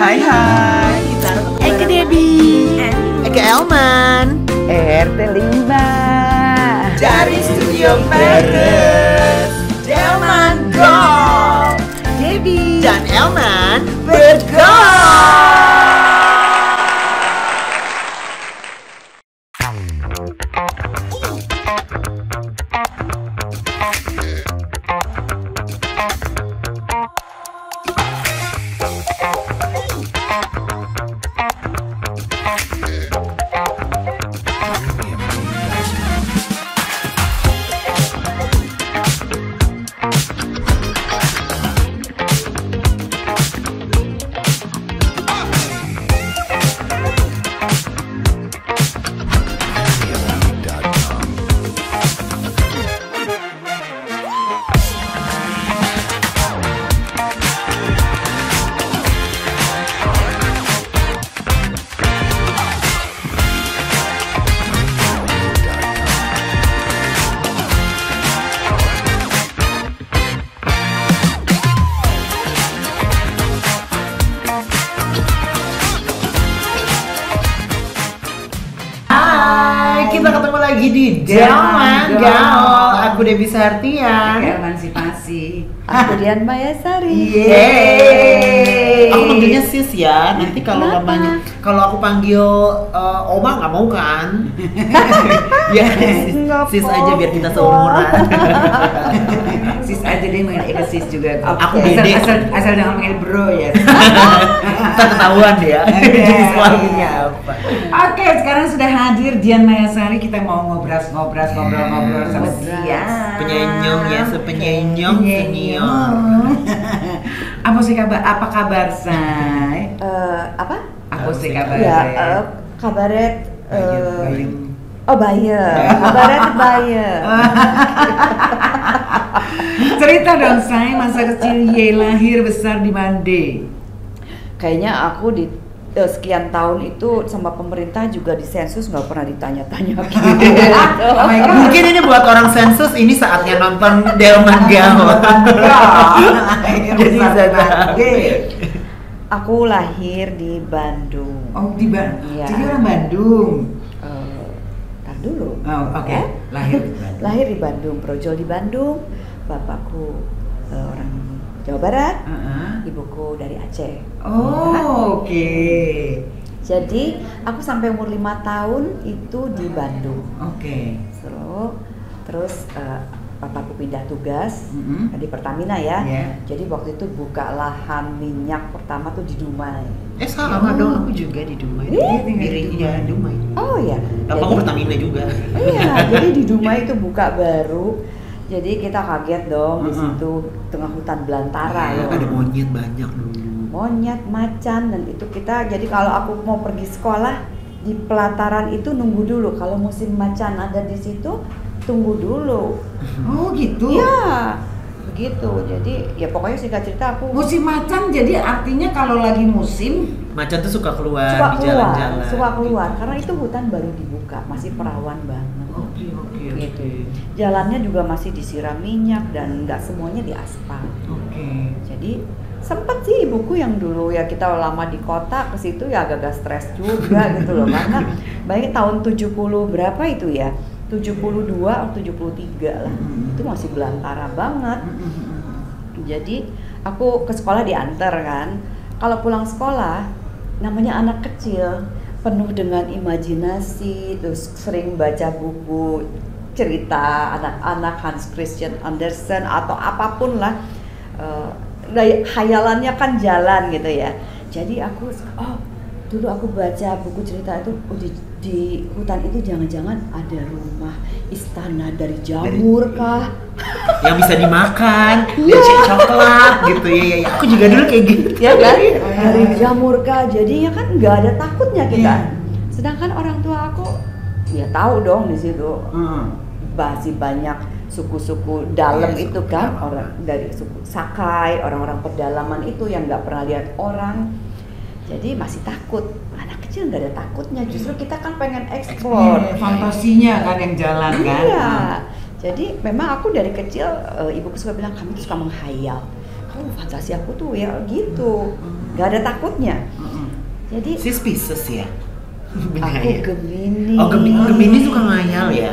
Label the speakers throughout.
Speaker 1: Hai hai, kita
Speaker 2: Eke Debbie,
Speaker 1: Eke Elman
Speaker 2: RT Limba
Speaker 1: dari Studio Paris. Elman Go,
Speaker 2: Debbie
Speaker 1: dan Elman bergol. Kita ketemu lagi di Elman Gaul. Aku Debbie Sartian.
Speaker 2: Emansipasi. Aku Dian Mayasari.
Speaker 1: Yeay. Aku manggilnya sis ya. Nanti kalau
Speaker 2: Kenapa?
Speaker 1: namanya, kalau aku panggil Oma nggak mau kan? Ya sis aja biar kita seumuran.
Speaker 3: Sis aja deh, manggil Eka sis juga.
Speaker 1: Aku
Speaker 3: asal,
Speaker 1: Dede.
Speaker 3: asal jangan manggil bro ya.
Speaker 1: Kita ketahuan ya. Jadi suaminya apa?
Speaker 3: Oke, sekarang sudah hadir Dian Mayasari. Kita mau ngobrol sama dia.
Speaker 1: Penyenyum ya, sepenyenyum senior.
Speaker 3: Apa sih kabar? Apa kabar say?
Speaker 2: Apa?
Speaker 3: Apa sih kabar?
Speaker 2: Ya, kabaret.
Speaker 3: Bayem.
Speaker 2: Oh Baye, kabaret Baye.
Speaker 3: Cerita dong say, masa kecil Ye lahir besar di Mande.
Speaker 2: Kayaknya aku di sekian tahun itu sama pemerintah juga di sensus nggak pernah ditanya-tanya gitu.
Speaker 3: Oh my God.
Speaker 1: Mungkin ini buat orang sensus, ini saatnya nonton Elman Gaul. Jadi
Speaker 2: Aku lahir di Bandung.
Speaker 3: Oh di Bandung.
Speaker 2: Iya.
Speaker 3: Jadi orang Bandung.
Speaker 2: Tar dulu.
Speaker 3: Oh oke.
Speaker 2: Ya?
Speaker 3: Lahir di Bandung.
Speaker 2: Lahir di Bandung, brojol di Bandung. Bapakku orang Jawa Barat, ibuku dari Aceh.
Speaker 3: Oh oke.
Speaker 2: Jadi aku sampai umur 5 tahun itu di Bandung.
Speaker 3: Oke.
Speaker 2: Terus papaku pindah tugas di Pertamina ya.
Speaker 3: Yeah.
Speaker 2: Jadi waktu itu buka lahan minyak pertama tuh di Dumai.
Speaker 1: Sama dong, aku juga di Dumai. Dirinya Dumai.
Speaker 2: Oh ya.
Speaker 1: Bapakku Pertamina juga.
Speaker 2: Iya, jadi di Dumai itu buka baru. Jadi kita kaget dong di situ tengah hutan belantara loh.
Speaker 1: Ada monyet banyak dulu.
Speaker 2: Monyet, macan, dan itu kita. Jadi kalau aku mau pergi sekolah di pelataran itu nunggu dulu. Kalau musim macan ada di situ, tunggu dulu.
Speaker 3: Oh gitu.
Speaker 2: Iya, begitu. Jadi ya pokoknya singkat cerita aku
Speaker 3: Musim macan jadi artinya kalau lagi musim.
Speaker 1: Macan tuh suka keluar
Speaker 2: suka
Speaker 1: di
Speaker 2: keluar,
Speaker 1: jalan-jalan.
Speaker 2: suka keluar karena itu hutan baru dibuka, masih perawan banget.
Speaker 1: Oke.
Speaker 2: Gitu. Jalannya juga masih disiram minyak dan nggak semuanya diaspal.
Speaker 3: Oke.
Speaker 2: Jadi sempet sih ibuku yang dulu ya kita lama di kota ke situ ya agak-agak stres juga gitu loh karena baik tahun 70 berapa itu ya 72 atau 73 lah itu masih belantara banget. Jadi aku ke sekolah diantar kan, kalau pulang sekolah namanya anak kecil penuh dengan imajinasi, terus sering baca buku cerita anak-anak Hans Christian Andersen atau apapun lah, khayalannya kan jalan gitu ya. Jadi aku dulu aku baca buku cerita itu di hutan itu jangan-jangan ada rumah istana dari jamur kah?
Speaker 1: Yang bisa dimakan, dari coklat gitu ya. Aku juga dulu kayak gitu.
Speaker 2: Ya kan? Dari jamur kah? Jadi ya kan nggak ada takutnya kita. Sedangkan orang tua aku ya tahu dong di situ. Masih banyak suku-suku dalam itu kan, orang dari suku Sakai, orang-orang pedalaman itu yang nggak pernah lihat orang. Jadi masih takut. Anak kecil nggak ada takutnya, justru kita kan pengen explore.
Speaker 3: Fantasinya kan yang jalan kan.
Speaker 2: Iya. Jadi memang aku dari kecil ibuku suka bilang kamu tuh suka menghayal. Oh fantasi aku tuh ya gitu. nggak ada takutnya. Jadi
Speaker 1: Sis Pisces ya.
Speaker 2: aku Gemini.
Speaker 1: Oh Gemini suka ngayal ya.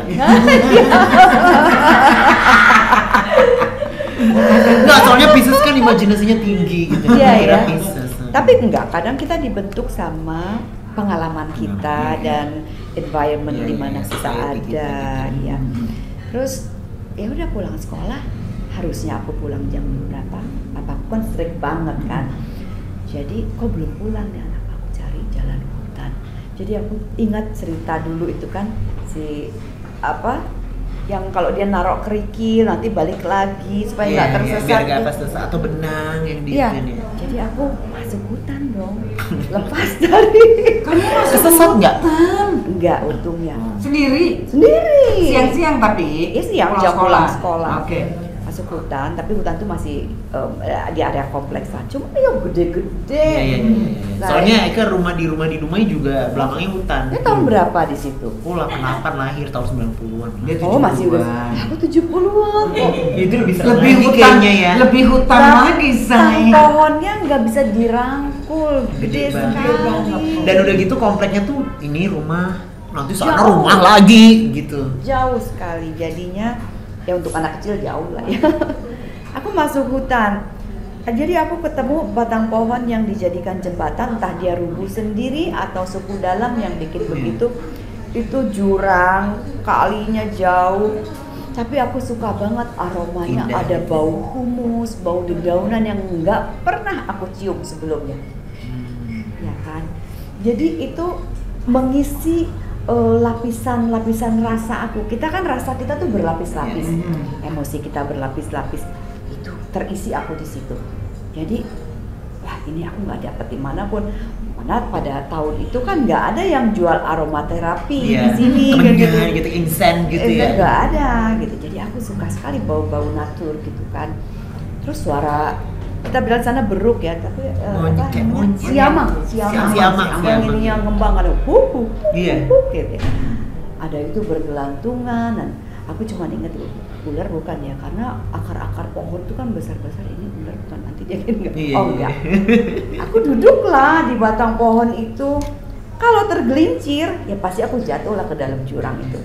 Speaker 1: Enggak, soalnya Pisces kan imajinasinya tinggi gitu.
Speaker 2: Iya
Speaker 1: Kira
Speaker 2: ya.
Speaker 1: Pisces.
Speaker 2: Tapi enggak, kadang kita dibentuk sama pengalaman kita dan environment
Speaker 1: Iya,
Speaker 2: di mana
Speaker 1: iya,
Speaker 2: kita
Speaker 1: society kita
Speaker 2: ada,
Speaker 1: gitu.
Speaker 2: ya. Terus ya udah pulang sekolah, harusnya aku pulang jam berapa? Apa aku kan strict banget kan. Jadi kok belum pulang nih anak, aku cari jalan hutan. Jadi aku ingat cerita dulu itu kan si apa yang kalau dia narok kerikil nanti balik lagi supaya nggak tersesat.
Speaker 1: Biar nggak tersesat atau benang yang di
Speaker 2: Iya,
Speaker 1: ini.
Speaker 2: jadi aku masuk hutan dong, lepas dari.
Speaker 3: Kamu masuk
Speaker 1: Kesesat nggak?
Speaker 3: hutan?
Speaker 2: Enggak, untungnya
Speaker 3: Sendiri?
Speaker 2: sendiri.
Speaker 3: Siang-siang tapi?
Speaker 2: Iya siang,
Speaker 3: Pulang
Speaker 2: jam pulang sekolah.
Speaker 3: Oke.
Speaker 2: Masuk hutan, tapi hutan tuh masih di area kompleks lah. Cuma ya gede-gede.
Speaker 1: Iya.
Speaker 2: Nah,
Speaker 1: Soalnya Eka rumah di Dumai juga belakangnya hutan.
Speaker 2: ini tahun berapa di situ?
Speaker 1: Aku 88 lahir tahun 90-an.
Speaker 3: Dia
Speaker 2: Oh masih udah.
Speaker 3: 70-an.
Speaker 2: Aku 70-an kok.
Speaker 1: Itu lebih
Speaker 3: Lebih
Speaker 1: lagi
Speaker 3: hutan
Speaker 1: kayaknya ya.
Speaker 3: Lebih hutan lagi
Speaker 2: Batang
Speaker 3: say.
Speaker 2: pohonnya nggak bisa dirangkul, gede sekali.
Speaker 1: Dan udah gitu kompleknya tuh ini rumah, nanti sana
Speaker 2: Jauh.
Speaker 1: rumah lagi gitu.
Speaker 2: Jauh sekali, jadinya ya untuk anak kecil jauh lah ya. Aku masuk hutan, jadi aku ketemu batang pohon yang dijadikan jembatan, entah dia rubuh sendiri atau suku dalam yang bikin begitu. Itu jurang, kalinya jauh, tapi aku suka banget aromanya.
Speaker 1: Indah.
Speaker 2: Ada bau humus, bau dedaunan yang nggak pernah aku cium sebelumnya, ya kan? Jadi itu mengisi lapisan-lapisan rasa aku. Kita kan rasa kita tuh berlapis-lapis, emosi kita berlapis-lapis. Itu terisi aku di situ. Jadi, wah ini aku nggak dapet dimanapun. Mana pada tahun itu kan nggak ada yang jual aromaterapi di sini,
Speaker 1: kemenyan gitu, insen gitu ya.
Speaker 2: nggak ada gitu. Jadi aku suka sekali bau-bau natur gitu kan. Terus suara kita bilang sana beruk ya, tapi
Speaker 1: Monyet, kayak monyet.
Speaker 2: siamang, yang ini yang ngembang ada
Speaker 1: Iya.
Speaker 2: gitu ya. Ada itu bergelantungan dan aku cuma inget ular bukan ya, karena akar-akar pohon itu kan besar-besar, ini ular bukan, nanti dia kan enggak.
Speaker 1: Iya.
Speaker 2: Oh enggak. Aku duduklah di batang pohon itu. Kalau tergelincir ya pasti aku jatuh lah ke dalam jurang itu.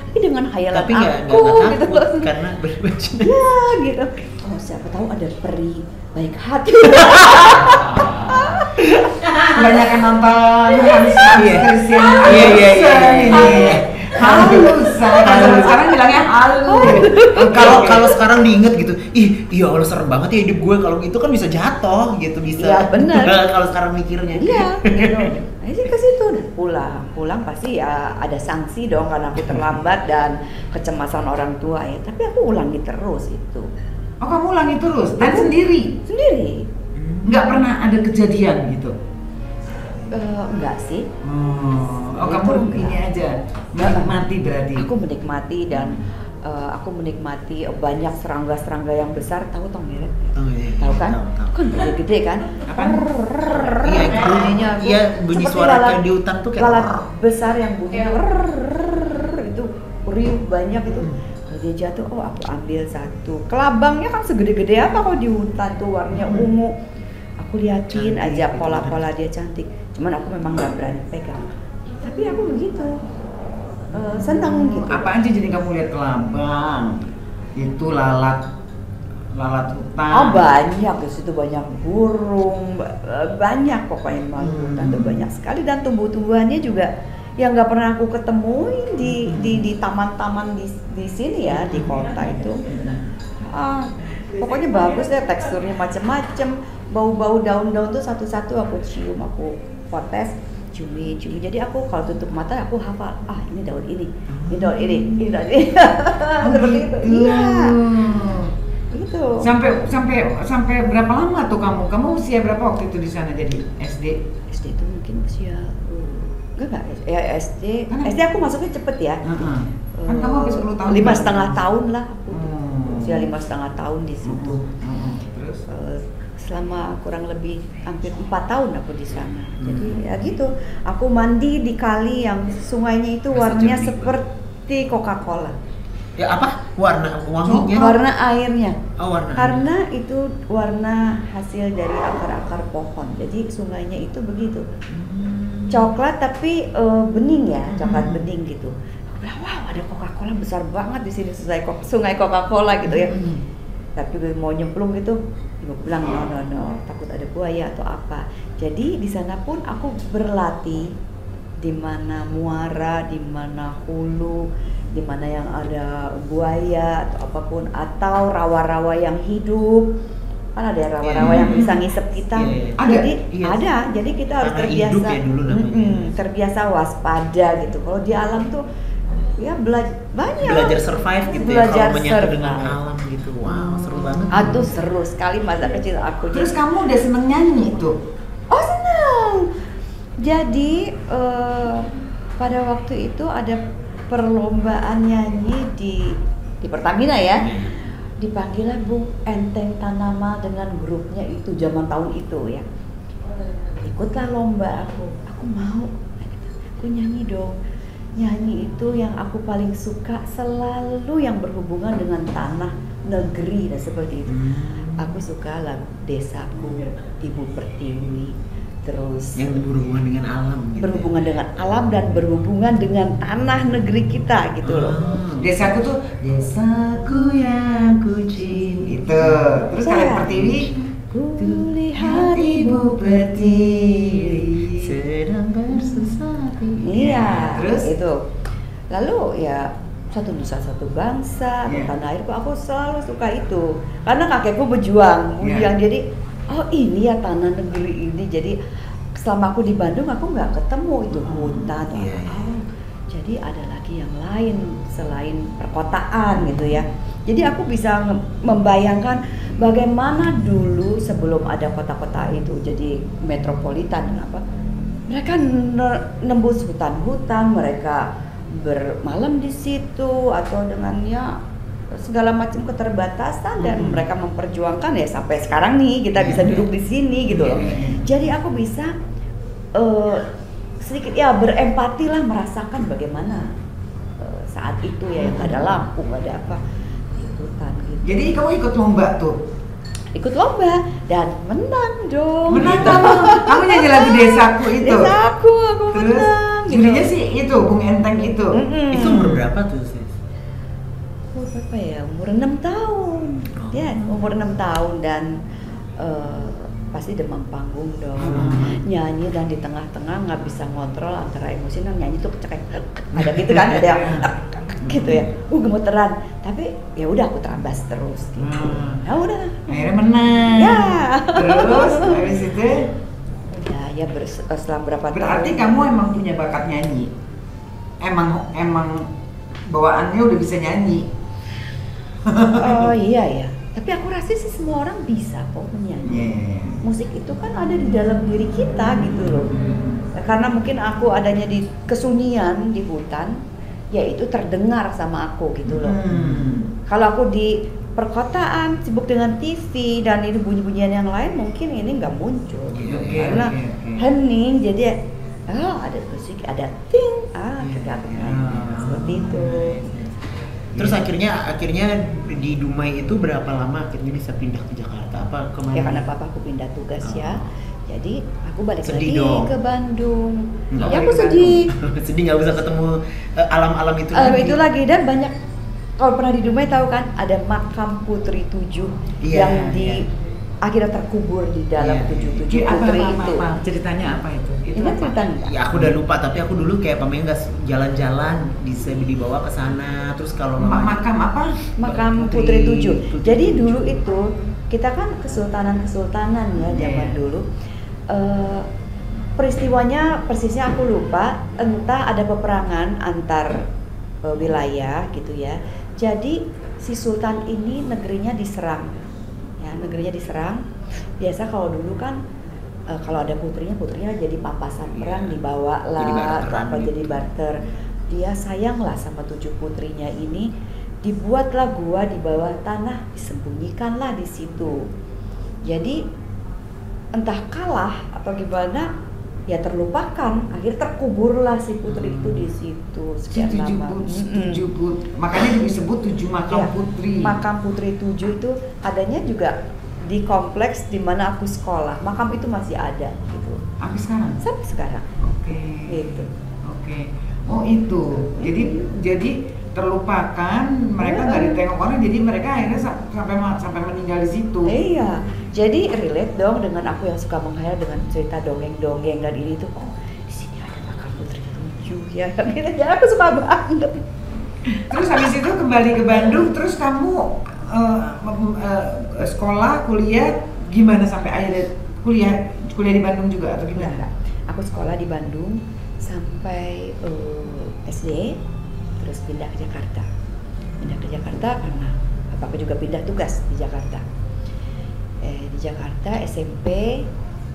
Speaker 2: Tapi dengan hayalan
Speaker 1: Tapi nggak
Speaker 2: aku gitu
Speaker 1: takut karena berbaju.
Speaker 2: ya gitu. Oh siapa tahu ada peri baik hati.
Speaker 3: Banyak yang nonton Hans Christian
Speaker 1: Iya.
Speaker 3: halus sekarang bilangnya halus.
Speaker 1: Kalau sekarang diinget gitu, iya Allah serem banget ya hidup gue, kalau itu kan bisa jatuh gitu, bisa.
Speaker 2: Iya, bener.
Speaker 1: Kalau sekarang mikirnya.
Speaker 2: Iya, gitu. Nah, sih ke situ dan pulang pasti ya ada sanksi dong karena aku terlambat dan kecemasan orang tua ya. Tapi aku ulangi terus itu.
Speaker 3: Oh kamu ulangi terus dan sendiri? Nggak pernah ada kejadian gitu?
Speaker 2: Enggak sih.
Speaker 3: Oh kamu ini aja menikmati berarti?
Speaker 2: Aku menikmati dan aku menikmati banyak serangga-serangga yang besar. Tahu merek?
Speaker 1: Iya.
Speaker 2: Tahu kan?
Speaker 1: Tahu.
Speaker 2: Kan gede-gede kan?
Speaker 3: Apaan?
Speaker 1: Iya,
Speaker 2: bunyinya.
Speaker 1: Iya, bunyi
Speaker 2: Seperti
Speaker 1: suara
Speaker 2: lalat-
Speaker 1: kayak di hutan tuh kayak
Speaker 2: lalat besar yang bunyi itu riuh banyak itu. Kalau dia jatuh, oh aku ambil satu. Kelabangnya kan segede-gede apa kalau di hutan tuh warnanya ungu. Aku liatin
Speaker 1: Cantik,
Speaker 2: aja
Speaker 1: gitu
Speaker 2: pola-pola dia cantik. Cuman aku memang nggak berani pegang. Tapi aku begitu. Senang gitu.
Speaker 3: Apa aja jadi kamu lihat kelabang? Itu lalat hutan.
Speaker 2: Oh banyak, di situ banyak burung, banyak pokoknya hutan tuh banyak sekali dan tumbuh-tumbuhannya juga yang nggak pernah aku ketemuin di taman-taman di sini ya, di kota itu. Pokoknya bagus deh, teksturnya macem-macem, bau-bau daun-daun tuh satu-satu aku cium, aku potes, ciumi. Jadi aku kalau tutup mata aku hafal, ini daun ini, ini daun ini, ini daun ini. Seperti itu. Iya. Gitu.
Speaker 3: Sampai berapa lama tuh kamu? Kamu usia berapa waktu itu di sana jadi SD?
Speaker 2: SD itu mungkin usia enggak ya SD aku masuknya cepet ya.
Speaker 3: Kan kamu habis 10 tahun.
Speaker 2: 5,5 tahun lah aku. Usia 5,5 tahun di situ.
Speaker 3: Terus
Speaker 2: selama kurang lebih hampir 4 tahun aku di sana. Jadi ya gitu. Aku mandi di kali yang sungainya itu warnanya seperti Coca-Cola.
Speaker 1: Ya apa? Warna wanginya?
Speaker 2: Warna airnya.
Speaker 1: Oh, warna.
Speaker 2: Karena itu warna hasil dari akar-akar pohon. Jadi sungainya itu begitu. Coklat tapi bening ya, coklat bening gitu. Aku bilang, wow, ada Coca-Cola besar banget di sini, sungai Coca-Cola gitu ya. Tapi gue mau nyemplung gitu, gue bilang no, takut ada buaya atau apa. Jadi di sana pun aku berlatih di mana muara, di mana hulu, di mana yang ada buaya atau apapun, atau rawa-rawa yang hidup. Kan ada rawa-rawa yang bisa ngisep kita. Jadi kita harus terbiasa terbiasa waspada gitu. Kalau di alam tuh ya
Speaker 1: belajar survive gitu
Speaker 2: belajar
Speaker 1: kalau menyatu dengan alam gitu. Wow, seru banget.
Speaker 2: Aduh, seru sekali masa kecil aku.
Speaker 3: Terus kamu udah seneng nyanyi itu?
Speaker 2: Oh, seneng. Jadi pada waktu itu ada perlombaan nyanyi di Pertamina ya. Dipanggillah Bu Enteng Tanama dengan grupnya itu zaman tahun itu ya. Ikutlah lomba aku mau, aku nyanyi dong. Nyanyi itu yang aku paling suka selalu yang berhubungan dengan tanah, negeri dan seperti itu. Aku suka lagu Desaku, Ibu Pertiwi, terus
Speaker 1: yang berhubungan dengan alam gitu.
Speaker 2: Berhubungan dengan alam dan berhubungan dengan tanah negeri kita gitu loh.
Speaker 3: Desaku tuh Desaku yang ku cinta itu. Terus kalau Pertiwi,
Speaker 2: ku lihat Ibu Pertiwi
Speaker 1: sedang bersusah.
Speaker 2: Iya,
Speaker 3: terus
Speaker 2: itu. Lalu ya Satu Nusa Satu Bangsa, Tanah Airku, aku selalu suka itu. Karena kakekku berjuang, jadi oh ini ya tanah negeri ini. Jadi selama aku di Bandung aku nggak ketemu itu hutan. Jadi ada lagi yang lain selain perkotaan gitu ya. Jadi aku bisa membayangkan bagaimana dulu sebelum ada kota-kota itu jadi metropolitan dan apa. Mereka nembus hutan-hutan, mereka bermalam di situ atau dengannya segala macam keterbatasan dan mereka memperjuangkan ya sampai sekarang nih kita bisa duduk di sini gitu loh. Jadi aku bisa sedikit ya berempati lah, merasakan bagaimana saat itu ya yang ada lampu, ada apa di hutan gitu.
Speaker 3: Jadi kamu ikut lomba tuh?
Speaker 2: Ikut lomba dan menang dong.
Speaker 3: Menang
Speaker 2: gitu.
Speaker 3: kamu nyanyi lagu Desaku itu?
Speaker 2: Desaku, aku
Speaker 3: terus,
Speaker 2: menang.
Speaker 3: Jurinya sih itu, Bung Enteng itu.
Speaker 1: Itu umur berapa tuh sis?
Speaker 2: Umur berapa ya? Umur 6 tahun. Ya, umur 6 tahun dan pasti demam panggung dong. Nyanyi dan di tengah-tengah nggak bisa ngontrol antara emosi dan nyanyi tuh kecek ada gitu kan, ada yang gitu ya. Gemeteran. Tapi ya udah aku terabas terus gitu. Ya udah.
Speaker 3: Akhirnya menang.
Speaker 2: Ya.
Speaker 3: Terus habis itu
Speaker 2: ya setelah berapa tahun.
Speaker 3: Berarti kamu emang punya bakat nyanyi. Emang bawaannya udah bisa nyanyi.
Speaker 2: Oh iya ya. Tapi aku rasa sih semua orang bisa kok menyanyi. Musik itu kan ada di dalam diri kita gitu loh. Karena mungkin aku adanya di kesunyian di hutan, ya itu terdengar sama aku gitu loh. Kalau aku di perkotaan sibuk dengan TV dan ini bunyi-bunyian yang lain mungkin ini nggak muncul karena hening, jadi ada musik, ada ting, seperti itu.
Speaker 1: Terus akhirnya di Dumai itu berapa lama akhirnya bisa pindah ke Jakarta? Apa kemana?
Speaker 2: Ya karena papaku pindah tugas ya. Jadi aku balik
Speaker 1: sedih
Speaker 2: lagi
Speaker 1: dong.
Speaker 2: ke Bandung.
Speaker 1: Nggak
Speaker 2: Ya aku sedih.
Speaker 1: Sedih nggak bisa ketemu alam-alam itu
Speaker 2: Alam
Speaker 1: lagi.
Speaker 2: itu lagi dan banyak. Kalau pernah di Dumai tahu kan ada makam Putri 7 yang akhirnya terkubur di dalam 77 putri itu.
Speaker 3: Apa? Ceritanya apa itu?
Speaker 2: Ini ceritanya.
Speaker 1: Ya aku udah lupa, tapi aku dulu kayak pemain nggak jalan-jalan dibawa ke sana. Terus kalau
Speaker 3: makam apa?
Speaker 2: Makam Putri 7. Jadi dulu itu kita kan kesultanan ya zaman dulu. Peristiwanya persisnya aku lupa. Entah ada peperangan antar wilayah gitu ya. Jadi si sultan ini negerinya diserang. Negerinya diserang. Biasa kalau dulu kan kalau ada putrinya jadi pampasan perang, dibawa lah atau jadi barter. Dia sayang lah sama 7 putrinya ini, dibuatlah gua di bawah tanah, disembunyikanlah di situ. Jadi entah kalah atau gimana ya terlupakan, akhirnya terkuburlah si putri itu di situ sekian lama.
Speaker 3: Makanya disebut 7 makam putri.
Speaker 2: Makam putri 7 itu adanya juga di kompleks di mana aku sekolah. Makam itu masih ada gitu.
Speaker 3: Sampai sekarang?
Speaker 2: Sampai sekarang.
Speaker 3: Oke.
Speaker 2: Gitu.
Speaker 3: Oke. Oh itu. Jadi terlupakan, mereka nggak ditengok orang, jadi mereka akhirnya sampai meninggal di situ.
Speaker 2: Iya, jadi relate dong dengan aku yang suka menghayal dengan cerita dongeng-dongeng dan ini tuh, oh di sini ada makam putri 7 ya, gitu. Jadi aku suka banget.
Speaker 3: Terus habis itu kembali ke Bandung, terus kamu sekolah, kuliah, gimana sampai akhirnya kuliah di Bandung juga atau gimana?
Speaker 2: Enggak. Aku sekolah di Bandung sampai SD. Terus pindah ke Jakarta karena bapakku juga pindah tugas di Jakarta. Di Jakarta SMP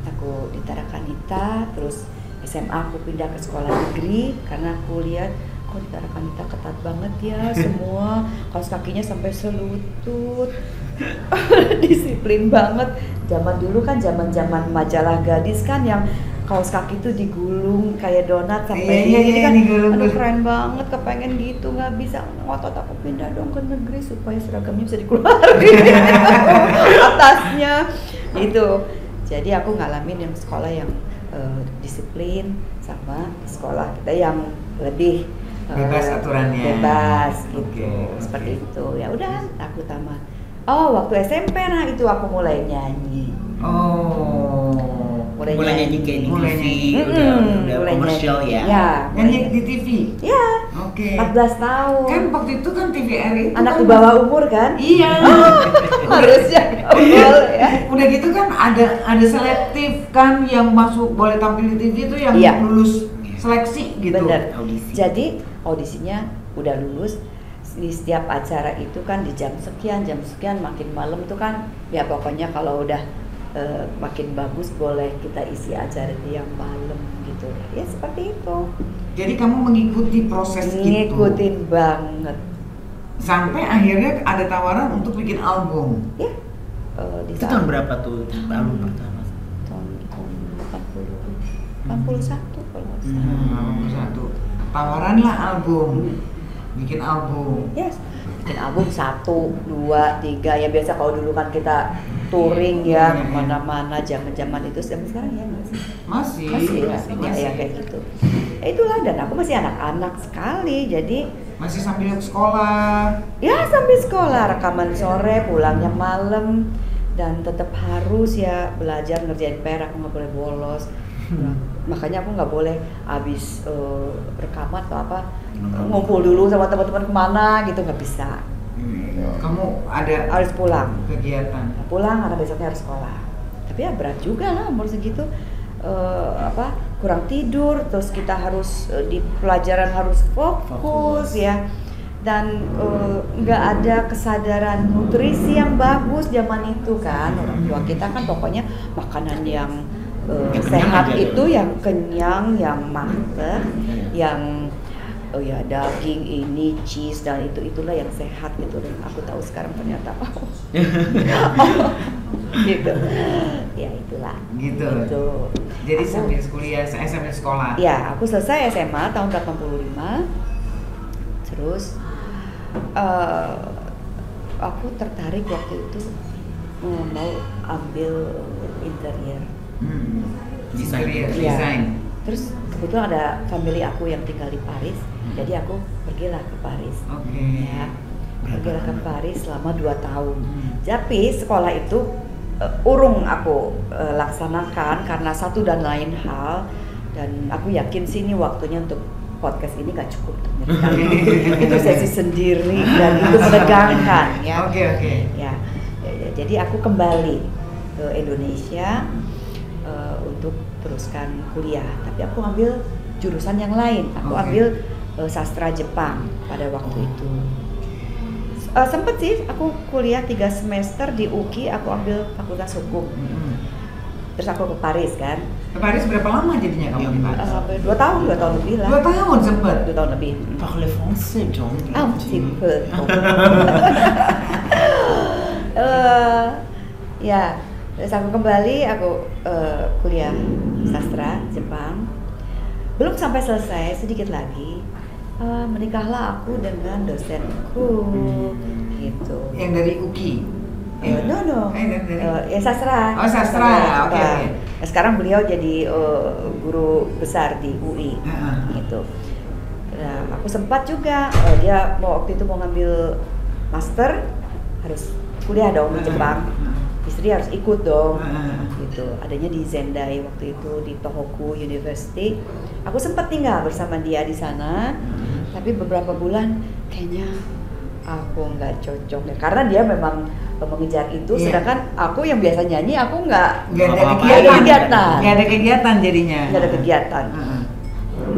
Speaker 2: aku di Tarakanita, terus SMA aku pindah ke sekolah negeri karena aku lihat kok di Tarakanita ketat banget ya semua, kaos kakinya sampai selutut. Disiplin banget. Zaman dulu kan zaman majalah gadis kan yang kaos kaki tuh digulung kayak donat sampai jadi kan aduh keren banget, kepengen gitu, nggak bisa, ngotot aku pindah dong ke negeri supaya seragamnya bisa dikeluarin atasnya gitu. Jadi aku ngalamin yang sekolah yang disiplin sama sekolah kita yang lebih
Speaker 3: bebas aturannya,
Speaker 2: bebas gitu. Seperti itu. Ya udah aku tamat. Oh waktu SMP nah itu aku mulai nyanyi.
Speaker 1: Mulai nyanyi kayak di TV, udah komersial ya.
Speaker 2: Nyanyi
Speaker 3: di TV.
Speaker 2: Ya.
Speaker 3: Oke.
Speaker 2: 14 tahun.
Speaker 3: Kan waktu itu kan TVRI itu
Speaker 2: anak
Speaker 3: kan
Speaker 2: di bawah umur kan?
Speaker 3: Iya.
Speaker 2: Harusnya boleh ya.
Speaker 3: Udah gitu kan ada selektif kan yang masuk boleh tampil di TV itu yang lulus seleksi gitu.
Speaker 2: Bener.
Speaker 1: Audisi.
Speaker 2: Jadi audisinya udah lulus. Di setiap acara itu kan di jam sekian makin malam tuh kan ya pokoknya kalau udah makin bagus boleh kita isi acara di yang malam gitu ya, seperti itu.
Speaker 3: Jadi kamu mengikuti proses
Speaker 2: ngikutin banget
Speaker 3: sampai akhirnya ada tawaran untuk bikin album
Speaker 2: ya.
Speaker 1: Itu tahun berapa tuh album pertama?
Speaker 2: Tahun 81 kalau nggak salah.
Speaker 3: 81 tawaran lah album. Bikin album.
Speaker 2: Yes, bikin album 1, 2, 3 ya biasa kalau dulu kan kita touring ya kemana-mana zaman itu sampai sekarang ya masih ya kayak gitu. Ya itulah, dan aku masih anak-anak sekali jadi
Speaker 3: masih sambil sekolah.
Speaker 2: Ya sambil sekolah, rekaman sore, pulangnya malam dan tetap harus ya belajar ngerjain PR, aku nggak boleh bolos. Makanya aku nggak boleh habis rekaman atau apa ngumpul dulu sama teman-teman kemana gitu, nggak bisa.
Speaker 3: Kamu
Speaker 2: harus pulang
Speaker 3: kegiatan
Speaker 2: karena besoknya harus sekolah. Tapi ya berat juga lah umur segitu, kurang tidur, terus kita harus di pelajaran harus fokus ya, dan nggak ada kesadaran nutrisi yang bagus zaman itu kan. Orang tua kita kan pokoknya makanan yang sehat itu yang kenyang, yang mateng, yang daging ini, cheese dan itulah yang sehat gitu. Dan aku tahu sekarang ternyata gitu. Ya itulah. Gitu.
Speaker 3: Jadi sambil kuliah, sambil sekolah.
Speaker 2: Ya, aku selesai SMA tahun 85. Terus aku tertarik waktu itu mau ambil interior.
Speaker 3: Desain.
Speaker 2: Terus kebetulan ada family aku yang tinggal di Paris, jadi aku pergilah ke Paris. Ya, pergilah ke Paris selama 2 tahun. Tapi sekolah itu urung aku laksanakan karena satu dan lain hal, dan aku yakin sih ini waktunya untuk podcast ini gak cukup untuk itu sesi sendiri dan itu menegangkan ya.
Speaker 3: Oke.
Speaker 2: Ya, jadi aku kembali ke Indonesia untuk teruskan kuliah, tapi aku ambil jurusan yang lain. Aku ambil sastra Jepang pada waktu itu. Sempet sih aku kuliah 3 semester di UKI, aku ambil fakultas hukum. Terus aku ke Paris kan.
Speaker 3: Ke Paris berapa lama jadinya kamu di Paris?
Speaker 2: 2 tahun lebih lah.
Speaker 3: 2 tahun sempet?
Speaker 2: 2 tahun lebih.
Speaker 1: Parle français dong.
Speaker 2: Un petit peu. Ya, terus aku kembali, aku kuliah sastra Jepang. belum sampai selesai, sedikit lagi menikahlah aku dengan dosenku gitu.
Speaker 3: Yang dari UKI?
Speaker 2: No. Ya sastra.
Speaker 3: Oh sastra, oke.
Speaker 2: Nah, sekarang beliau jadi guru besar di UI, gitu. Nah, aku sempat juga dia waktu itu mau ngambil master, harus kuliah dong di Jepang. Istri harus ikut dong, gitu. Adanya di Zendai waktu itu di Tohoku University. Aku sempat tinggal bersama dia di sana, tapi beberapa bulan kayaknya aku nggak cocok ya, karena dia memang mengejar itu, sedangkan aku yang biasa nyanyi aku nggak ada kegiatan jadinya. Nggak ada kegiatan.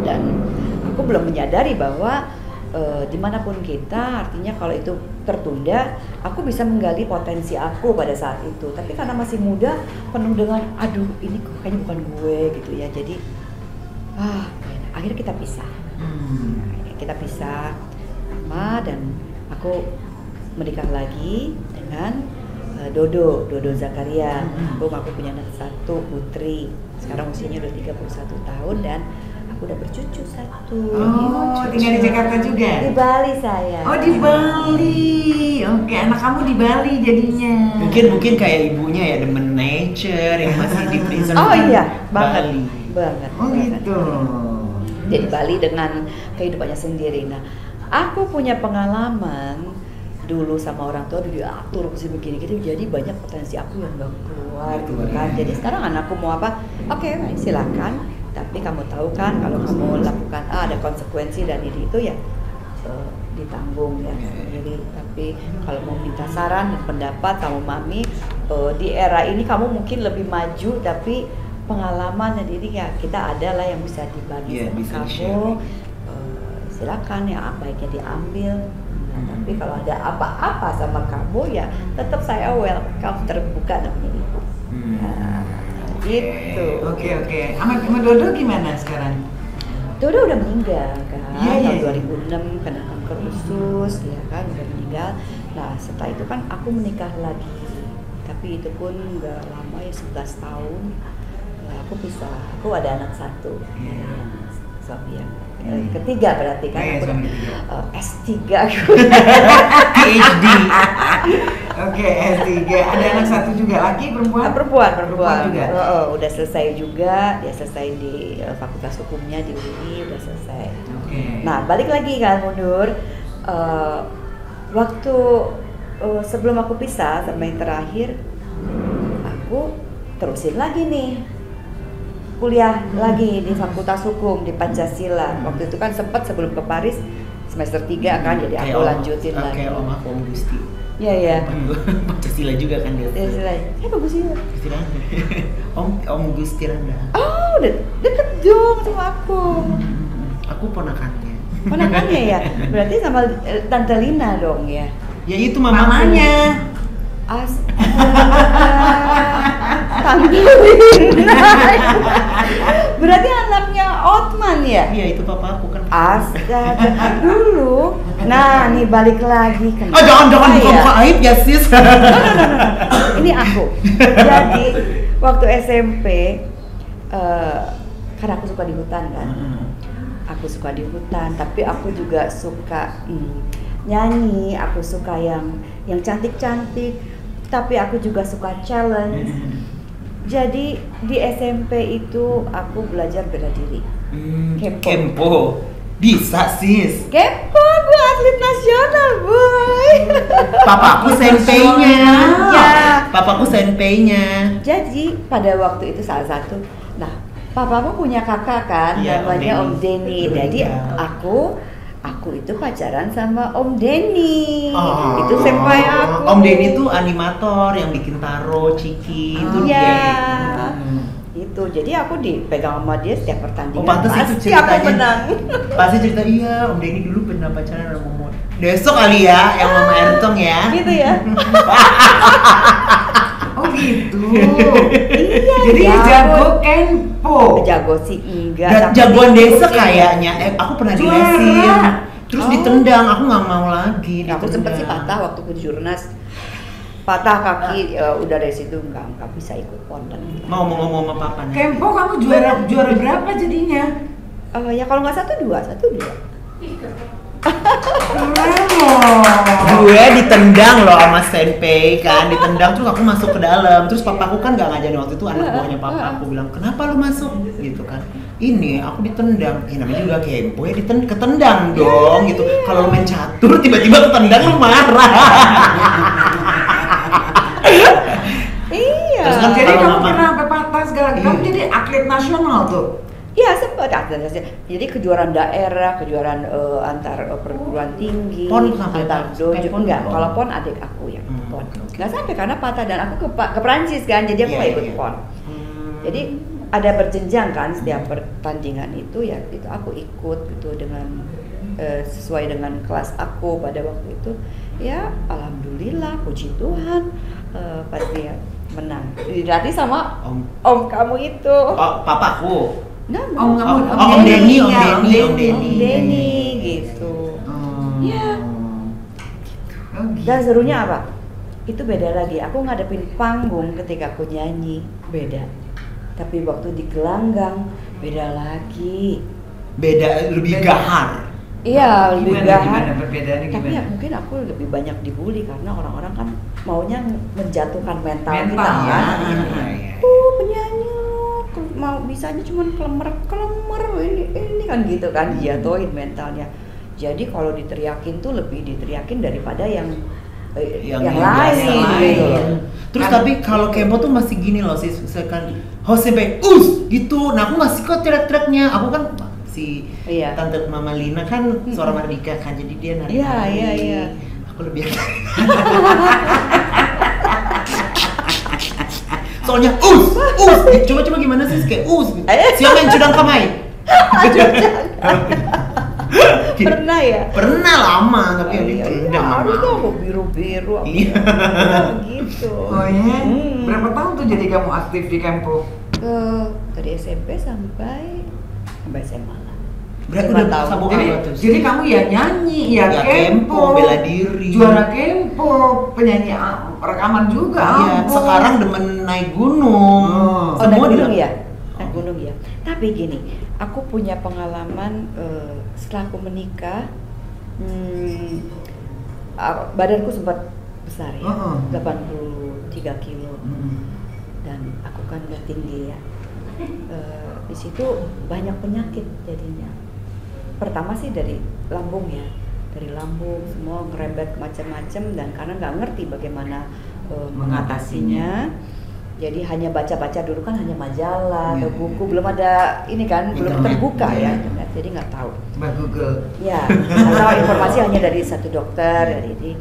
Speaker 2: Dan aku belum menyadari bahwa dimanapun kita, artinya kalau itu tertunda, aku bisa menggali potensi aku pada saat itu. Tapi karena masih muda, penuh dengan aduh ini kayaknya bukan gue gitu ya. Jadi akhirnya kita pisah. Kita pisah, dan aku menikah lagi dengan Dodo Zakaria. Aku punya anak 1 putri. Sekarang usianya udah 31 tahun dan aku udah bercucu 1.
Speaker 3: Oh, tinggal di Jakarta juga?
Speaker 2: Di Bali saya.
Speaker 3: Oh, di Bali. Oke, anak kamu di Bali jadinya.
Speaker 1: Mungkin kayak ibunya ya, demen nature yang masih di prison.
Speaker 2: Oh iya,
Speaker 1: Bali.
Speaker 2: Banget.
Speaker 3: Oh gitu.
Speaker 2: Jadi Bali dengan kehidupannya sendiri. Nah, aku punya pengalaman dulu sama orang tua diatur mesti begini gitu, jadi banyak potensi aku yang nggak keluar gitu kan. Jadi sekarang anakku mau apa, oke, silakan, tapi kamu tahu kan kalau kamu lakukan ada konsekuensi dan itu ya ditanggung ya. Jadi tapi kalau mau minta saran dan pendapat kamu mami, di era ini kamu mungkin lebih maju, tapi pengalaman dan ini ya kita ada lah yang bisa dibagi sama kamu. Silakan ya, baiknya diambil. Tapi kalau ada apa-apa sama kamu ya tetap saya welcome, terbuka namanya ibu. Gitu.
Speaker 3: Oke. Sama Dodo gimana sekarang?
Speaker 2: Dodo udah meninggal kan, tahun 2006 kena kanker usus, ya kan udah meninggal. Nah setelah itu kan aku menikah lagi, tapi itu pun nggak lama ya, 11 tahun. Nah, aku pisah, aku ada anak 1, suami yang ketiga berarti kan, aku S3
Speaker 1: PhD.
Speaker 3: Oke, S3. Ada anak 1 juga, laki perempuan?
Speaker 2: Perempuan
Speaker 3: juga.
Speaker 2: Udah selesai juga, dia selesai di Fakultas Hukumnya di UI, udah selesai. Nah balik lagi kan mundur, waktu sebelum aku pisah sama yang terakhir, aku terusin lagi nih kuliah lagi di Fakultas Hukum di Pancasila. Waktu itu kan sempat sebelum ke Paris semester 3 kan, jadi aku lanjutin lagi.
Speaker 1: Kayak Om Gusti.
Speaker 2: Iya.
Speaker 1: Pancasila juga kan dia.
Speaker 2: Pancasila. Siapa Gusti?
Speaker 1: Gusti Randa. Om Gusti Randa.
Speaker 2: Oh, udah deket dong sama aku.
Speaker 1: Aku ponakannya.
Speaker 2: Ponakannya ya? Berarti sama Tante Lina dong ya?
Speaker 1: Ya itu mamanya.
Speaker 2: Tante Lina. Berarti anaknya Otman ya?
Speaker 1: Iya, itu papa aku kan.
Speaker 2: Astaga, dulu. Nah, nih balik lagi kan.
Speaker 1: Jangan buka aib ya, sis.
Speaker 2: No. Ini aku. Jadi, waktu SMP karena aku suka di hutan kan. Aku suka di hutan, tapi aku juga suka nyanyi, aku suka yang cantik-cantik, tapi aku juga suka challenge. Jadi di SMP itu aku belajar bela diri.
Speaker 1: Kempo. Bisa sis.
Speaker 2: Kempo, gue atlet nasional boy.
Speaker 1: Papaku senpeinya.
Speaker 2: Ya.
Speaker 1: Papaku senpeinya.
Speaker 2: Jadi pada waktu itu salah satu. Nah, papamu punya kakak kan, namanya Om Denny. Jadi aku itu pacaran sama Om Denny. Itu senpai aku.
Speaker 1: Om Denny tuh animator yang bikin Taro, Ciki, itu
Speaker 2: dia. Itu, jadi aku dipegang sama dia setiap pertandingan.
Speaker 1: Pantes itu
Speaker 2: pasti
Speaker 1: ceritanya.
Speaker 2: aku menang.
Speaker 1: Pasti cerita iya, Om Denny dulu pernah pacaran sama Momo. Besok kali ya, yang Mama Ertong ya.
Speaker 2: Gitu ya.
Speaker 3: Oh gitu.
Speaker 2: Iya.
Speaker 3: Jadi jago Kenpo.
Speaker 2: Jago sih enggak.
Speaker 1: Jagoan desa kayaknya. Aku pernah dilesin. Terus ditendang, aku nggak mau lagi.
Speaker 2: Aku sempet sih patah waktu ke jurnas. Patah kaki, udah dari situ nggak bisa ikut pon dan
Speaker 1: mau ngomong sama papa nih.
Speaker 3: Kempo kamu juara berapa jadinya?
Speaker 2: Ya kalau nggak 1, 2.
Speaker 1: Gue ditendang loh sama Senpei kan, ditendang terus aku masuk ke dalam, terus papaku kan nggak ngajarin waktu itu, anak buahnya papa aku bilang kenapa lu masuk gitu kan, ini aku ditendang, namanya juga kempo ya, ketendang dong gitu, kalau lu main catur tiba-tiba ketendang lu marah.
Speaker 2: Iya.
Speaker 1: Terus kan
Speaker 3: Jadi
Speaker 1: kalau
Speaker 3: kamu
Speaker 1: mama-
Speaker 3: pernah sampai patah segala, kamu jadi atlet nasional tuh.
Speaker 2: Iya sempat jadi kejuaraan daerah, kejuaraan antar perguruan tinggi,
Speaker 1: PON sampai
Speaker 2: antar
Speaker 1: PON?
Speaker 2: dojo
Speaker 1: PON
Speaker 2: enggak.
Speaker 1: belum?
Speaker 2: Kalau PON adik aku yang PON.
Speaker 1: Oke.
Speaker 2: Nggak sampai karena patah dan aku ke Perancis kan, jadi aku
Speaker 1: Iya,
Speaker 2: nggak ikut
Speaker 1: iya.
Speaker 2: PON. Jadi ada berjenjang kan setiap pertandingan itu ya, itu aku ikut gitu dengan sesuai dengan kelas aku pada waktu itu. Ya alhamdulillah, puji Tuhan, pasti ya menang. Dilatih sama om kamu itu.
Speaker 1: Oh, papaku.
Speaker 2: Nah,
Speaker 3: Om kamu,
Speaker 1: Om Denny,
Speaker 3: ya,
Speaker 1: Om Denny.
Speaker 2: Om Denny gitu. Ya.
Speaker 3: Oh, gitu.
Speaker 2: Dan serunya apa? Itu beda lagi. Aku ngadepin panggung ketika aku nyanyi beda. Tapi waktu di gelanggang beda lagi.
Speaker 1: Beda, lebih
Speaker 3: Beda.
Speaker 1: gahar.
Speaker 2: Iya, lebih
Speaker 3: Gimana
Speaker 2: gahar.
Speaker 3: perbedaannya
Speaker 2: Tapi
Speaker 3: gimana?
Speaker 2: ya mungkin aku lebih banyak dibully karena orang-orang kan maunya menjatuhkan mental kita
Speaker 3: Mental,
Speaker 2: kan.
Speaker 1: ya.
Speaker 2: Penyanyi lo mau bisanya cuma klemer ini kan gitu kan, dijatuhin mentalnya. Jadi kalau diteriakin tuh lebih diteriakin daripada yang lain gitu loh.
Speaker 1: Terus
Speaker 3: Kan-
Speaker 1: tapi kalau kempo tuh masih gini loh sih, misalkan Hosempe gitu. Nah aku masih kok teriak-teriaknya. Aku kan si
Speaker 2: Iya.
Speaker 1: tante Mama Lina kan suara Mardika kan, jadi dia nari.
Speaker 2: Iya.
Speaker 1: Aku lebih soalnya coba gimana sih kayak gitu. Siapa yang cudang kamai?
Speaker 2: Pernah ya?
Speaker 1: Pernah lama tapi yang
Speaker 2: Iya,
Speaker 1: ditendang
Speaker 2: harus
Speaker 1: sama
Speaker 2: tuh
Speaker 1: aku.
Speaker 2: biru-biru aku.
Speaker 1: Iya.
Speaker 2: Gitu.
Speaker 3: Oh ya?
Speaker 2: Hmm.
Speaker 3: Berapa tahun tuh jadi kamu aktif di Kempo?
Speaker 2: Dari SMP sampai SMA lah.
Speaker 1: Berarti
Speaker 2: 5
Speaker 1: udah
Speaker 2: tahun.
Speaker 1: sabuk
Speaker 3: Jadi,
Speaker 1: apa tuh?
Speaker 3: jadi kamu ya nyanyi, ya
Speaker 1: Ya,
Speaker 3: Kempo,
Speaker 1: Kempo, bela diri.
Speaker 3: juara Kempo, penyanyi rekaman juga.
Speaker 1: Iya,
Speaker 3: ampun.
Speaker 1: sekarang demen naik gunung.
Speaker 3: Oh.
Speaker 2: Oh, naik gunung
Speaker 1: di-
Speaker 2: ya? Naik gunung ya. Tapi gini, aku punya pengalaman setelah aku menikah, badanku sempat besar ya, 83 kilo. Dan aku kan nggak tinggi ya. Di situ banyak penyakit jadinya. Pertama sih dari lambung ya, dari lambung semua ngerembet macam-macam, dan karena nggak ngerti bagaimana mengatasinya. Jadi hanya baca-baca dulu kan, hanya majalah atau buku, belum ada ini kan, belum
Speaker 1: Internet.
Speaker 2: terbuka ya
Speaker 1: Iya.
Speaker 2: internet, jadi nggak tahu.
Speaker 3: Mbak Google.
Speaker 2: Ya, atau informasi hanya dari satu dokter, dari ini.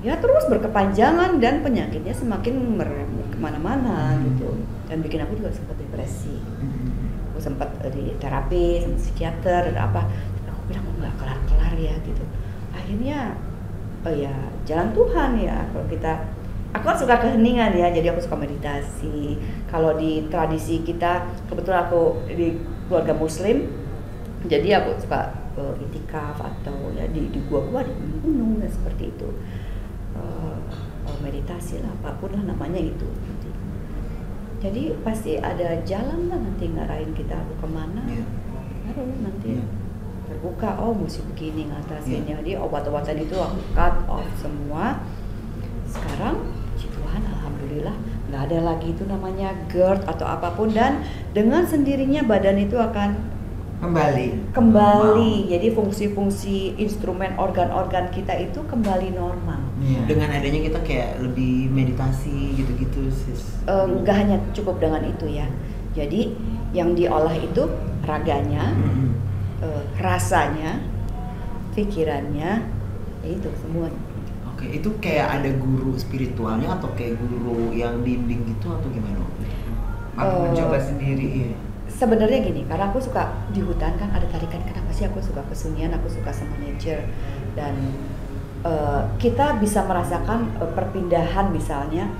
Speaker 2: Ya terus berkepanjangan dan penyakitnya semakin merembet kemana-mana gitu, dan bikin aku juga sempat depresi. Aku sempat di terapi sama psikiater dan apa. Aku bilang nggak kelar-kelar ya gitu. Akhirnya, ya jalan Tuhan ya. Kalau kita, aku kan suka keheningan ya, jadi aku suka meditasi. Kalau di tradisi kita, kebetulan aku di keluarga Muslim, jadi aku suka itikaf atau ya di gua-gua di gunung dan seperti itu. Meditasi lah, apapun lah namanya itu. Jadi pasti ada jalan lah nanti ngarahin kita kemana. Baru nanti terbuka, oh mesti begini ngatasinnya. Jadi obat-obatan itu aku cut off semua. Sekarang puji Tuhan alhamdulillah nggak ada lagi itu namanya GERD atau apapun, dan dengan sendirinya badan itu akan kembali. Jadi fungsi-fungsi instrumen organ-organ kita itu kembali normal.
Speaker 1: Dengan adanya kita kayak lebih meditasi gitu-gitu sis.
Speaker 2: Nggak hanya cukup dengan itu ya. Jadi yang diolah itu raganya, rasanya, pikirannya, ya itu semua.
Speaker 1: Oke, itu kayak ada guru spiritualnya atau kayak guru yang bimbing gitu atau gimana?
Speaker 3: Atau mencoba sendiri?
Speaker 1: Iya.
Speaker 2: Sebenarnya gini, karena aku suka di hutan kan ada tarikan, kenapa sih aku suka kesunyian, aku suka sama nature, dan kita bisa merasakan perpindahan misalnya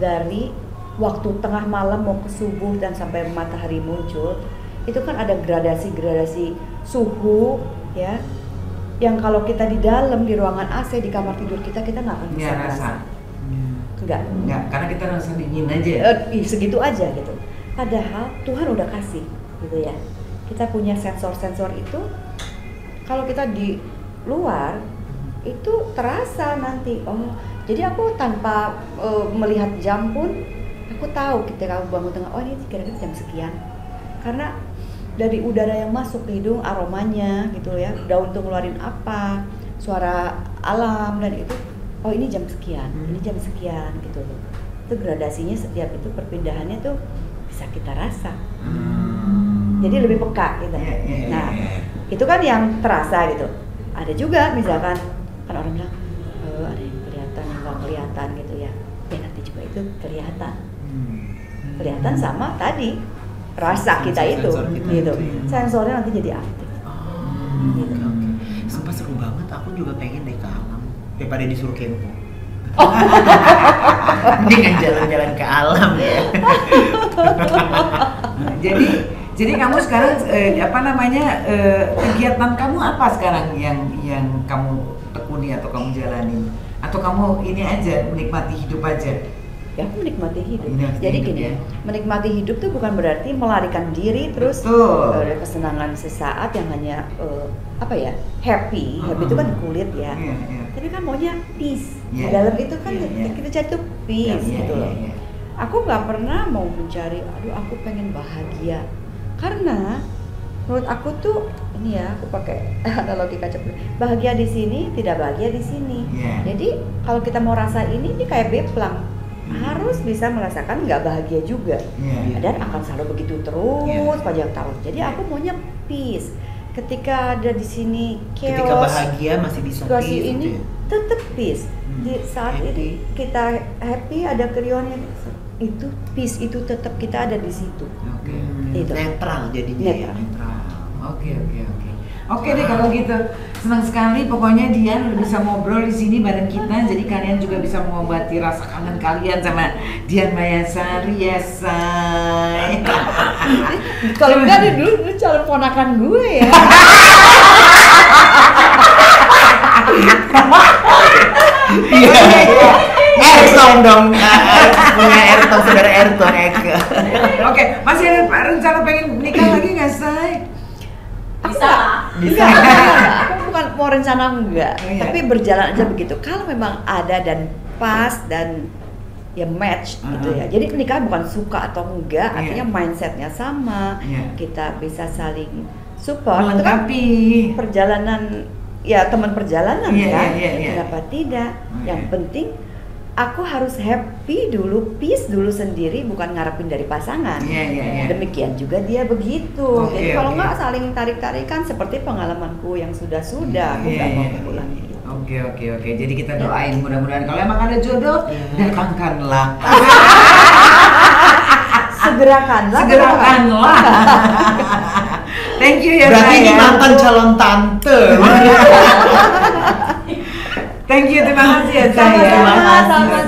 Speaker 2: dari waktu tengah malam mau ke subuh dan sampai matahari muncul, itu kan ada gradasi suhu ya, yang kalau kita di dalam di ruangan AC di kamar tidur kita nggak akan bisa merasa. Enggak,
Speaker 3: karena kita rasa dingin aja.
Speaker 2: segitu aja gitu. Padahal Tuhan udah kasih gitu ya. kita punya sensor-sensor itu. Kalau kita di luar itu terasa nanti. Oh, jadi aku tanpa melihat jam pun aku tahu ketika aku bangun tengah, oh ini kira-kira jam sekian. Karena dari udara yang masuk ke hidung, aromanya gitu ya, daun tuh ngeluarin apa, suara alam dan itu, oh ini jam sekian, ini jam sekian gitu loh. Itu gradasinya setiap itu perpindahannya tuh bisa kita rasa. Jadi lebih peka gitu. Nah, itu kan yang terasa gitu. Ada juga misalkan kan orang bilang ada yang kelihatan yang nggak kelihatan gitu ya. Ya nanti juga itu kelihatan. Kelihatan sama tadi rasa kita itu gitu. Sensornya nanti jadi aktif. Gitu.
Speaker 1: Sumpah seru banget. Aku juga pengen deh ke alam daripada disuruh kempo. Dengan jalan-jalan ke alam ya.
Speaker 3: Jadi kamu sekarang kegiatan kamu apa sekarang yang kamu tekuni atau kamu jalani? Atau kamu ini aja menikmati hidup aja?
Speaker 2: Ya aku menikmati hidup.
Speaker 3: Jadi
Speaker 2: gini,
Speaker 3: ya?
Speaker 2: Menikmati hidup tuh bukan berarti melarikan diri terus kesenangan sesaat yang hanya happy itu kan kulit ya. Tapi kan maunya peace. Di dalam itu kan kita cari tuh peace gitu loh. Aku nggak pernah mau mencari, aduh aku pengen bahagia. Karena menurut aku tuh ini ya, aku pakai analogi kaca bahagia di sini tidak bahagia di sini. Jadi kalau kita mau rasa ini kayak beplang, harus bisa merasakan nggak bahagia juga. Dan akan selalu begitu terus panjang tahun. Jadi aku maunya peace. Ketika ada di sini chaos,
Speaker 1: ketika bahagia masih bisa
Speaker 2: situasi
Speaker 1: peace,
Speaker 2: ini tetap peace. Di saat
Speaker 1: happy.
Speaker 2: ini kita happy, ada keriuhannya, itu peace itu tetap kita ada di situ. Itu
Speaker 1: netral jadinya.
Speaker 2: Netral.
Speaker 3: Oke deh kalau gitu. Senang sekali pokoknya Dian udah bisa ngobrol di sini bareng kita. Jadi kalian juga bisa mengobati rasa kangen kalian sama Dian Mayasari ya, say.
Speaker 2: Kalau enggak dulu calon ponakan gue ya.
Speaker 1: Erton dong, punya Erton, saudara Erton Eka.
Speaker 3: Oke, masih ada rencana pengen nikah lagi nggak, say?
Speaker 2: Bisa. Aku bukan mau rencana enggak, tapi berjalan aja begitu. Kalau memang ada dan pas dan ya match gitu ya. Jadi menikah bukan suka atau enggak, artinya mindsetnya sama. Kita bisa saling support.
Speaker 3: Melengkapi.
Speaker 2: Itu kan perjalanan ya, teman perjalanan kan. Kenapa tidak? Yang penting aku harus happy dulu, peace dulu sendiri, bukan ngarepin dari pasangan. Demikian juga dia begitu. Jadi kalau nggak saling tarik-tarikan seperti pengalamanku yang sudah-sudah, aku nggak mau pulang gitu.
Speaker 3: Oke. Jadi kita doain mudah-mudahan kalau emang ada jodoh, datangkanlah.
Speaker 2: Segerakanlah.
Speaker 3: Thank you ya.
Speaker 1: Berarti ini mantan calon tante.
Speaker 3: Thank you, terima kasih ya
Speaker 2: Sama-sama.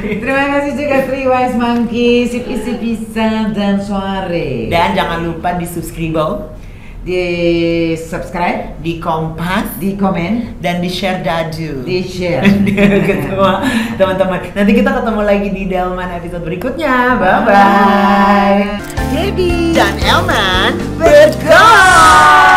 Speaker 3: Terima kasih juga Three Wise Monkey, Sip Bisa dan Soare.
Speaker 1: Dan jangan lupa di subscribe,
Speaker 3: di subscribe,
Speaker 1: di kompas,
Speaker 3: di komen,
Speaker 1: dan di share dadu.
Speaker 3: di share.
Speaker 1: Ketemu teman-teman. Nanti kita ketemu lagi di Delman episode berikutnya. Bye bye. Jadi dan Elman bergol.